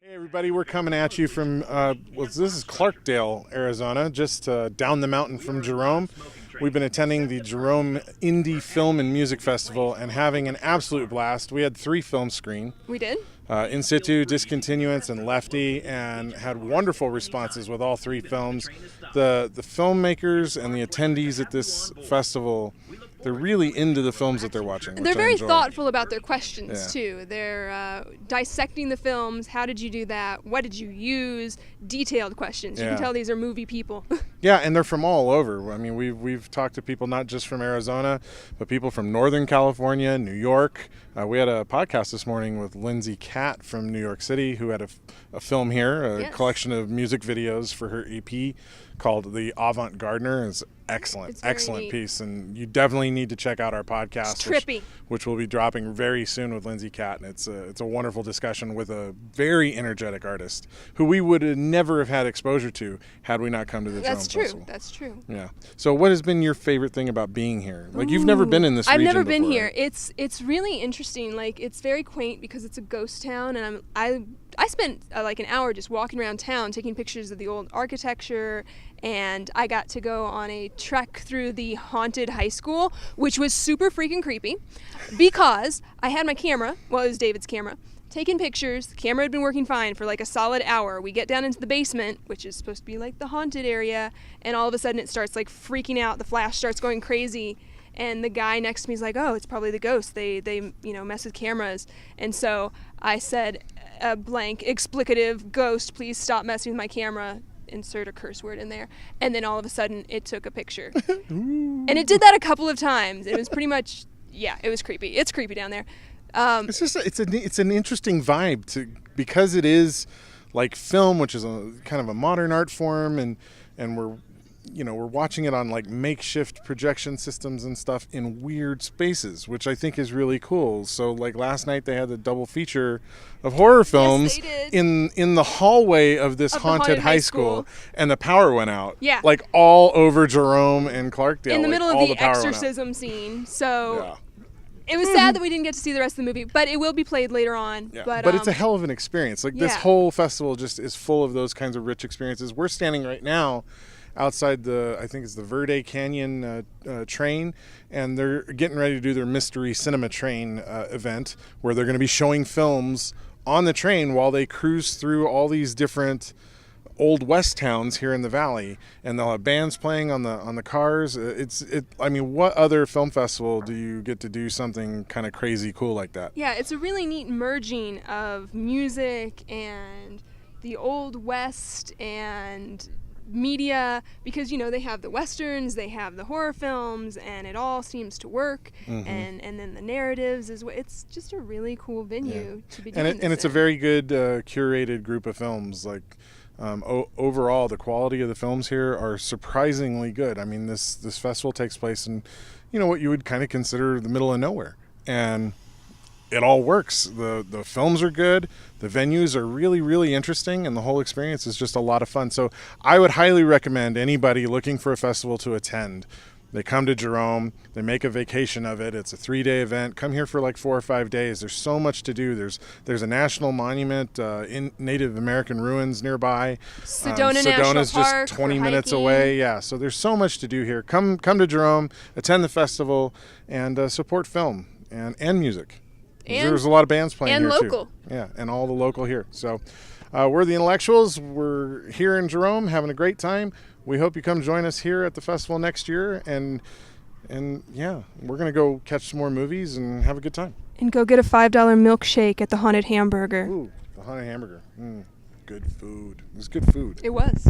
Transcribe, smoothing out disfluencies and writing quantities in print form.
Hey everybody, we're coming at you from, this is Clarkdale, Arizona, just down the mountain from Jerome. We've been attending the Jerome Indie Film and Music Festival and having an absolute blast. We had 3 films screen. We did? In Situ, Discontinuance, and Lefty, and had wonderful responses with all 3 films. The filmmakers and the attendees at this festival, they're really into the films that they're watching. They're very thoughtful about their questions, too. They're dissecting the films. How did you do that? What did you use? Detailed questions. You can tell these are movie people. Yeah, and they're from all over. I mean, we've talked to people not just from Arizona, but people from Northern California, New York. We had a podcast this morning with Lindsay Catt from New York City, who had a film here, a collection of music videos for her EP called The Avant Gardener. It's excellent piece, and you definitely need to check out our podcast, which will be dropping very soon with Lindsay Catt. And it's a wonderful discussion with a very energetic artist who we would never have had exposure to had we not come to the Jerome Festival. That's true. Yeah. So what has been your favorite thing about being here? Like, you've never been in this region I've never been before, here. Right? It's really interesting. Like, it's very quaint because it's a ghost town, and I spent like an hour just walking around town taking pictures of the old architecture, and I got to go on a trek through the haunted high school, which was super freaking creepy because I had my camera, well, it was David's camera, taking pictures. The camera had been working fine for like a solid hour. We get down into the basement, which is supposed to be like the haunted area, and all of a sudden it starts like freaking out. The flash starts going crazy. And the guy next to me is like, "Oh, it's probably the ghost. They mess with cameras." And so I said a blank explicative, "Ghost, please stop messing with my camera." Insert a curse word in there. And then all of a sudden it took a picture. And it did that a couple of times. It was pretty much, it was creepy. It's creepy down there. It's an interesting vibe because it is like film, which is a kind of a modern art form, and we're watching it on like makeshift projection systems and stuff in weird spaces, which I think is really cool. So like last night they had the double feature of horror films in the hallway of this haunted high school, and the power went out. Yeah. Like all over Jerome and Clarkdale. In the middle of the exorcism scene. So it was sad that we didn't get to see the rest of the movie, but it will be played later on. Yeah. But it's a hell of an experience. Like this whole festival just is full of those kinds of rich experiences. We're standing right now outside I think it's the Verde Canyon train, and they're getting ready to do their Mystery Cinema Train event, where they're going to be showing films on the train while they cruise through all these different Old West towns here in the valley, and they'll have bands playing on the cars. I mean, what other film festival do you get to do something kind of crazy cool like that? Yeah, it's a really neat merging of music and the Old West and media, because they have the westerns, they have the horror films, and it all seems to work. And then the narratives it's just a really cool venue to be doing and it's a very good curated group of films. Like overall, the quality of the films here are surprisingly good. I mean, this festival takes place in what you would kind of consider the middle of nowhere, and it all works. The films are good, the venues are really, really interesting, and the whole experience is just a lot of fun. So I would highly recommend anybody looking for a festival to attend. They come to Jerome, they make a vacation of it. It's a 3-day event. Come here for like 4 or 5 days. There's so much to do. There's a national monument in Native American ruins nearby. Sedona's just 20 minutes away. Yeah, so there's so much to do here. Come to Jerome, attend the festival, and support film and music. There's a lot of bands playing here local. Too. Yeah, and all the local here. So we're the Intellectuals. We're here in Jerome having a great time. We hope you come join us here at the festival next year. And we're going to go catch some more movies and have a good time. And go get a $5 milkshake at the Haunted Hamburger. Ooh, the Haunted Hamburger. Good food. It was good food. It was.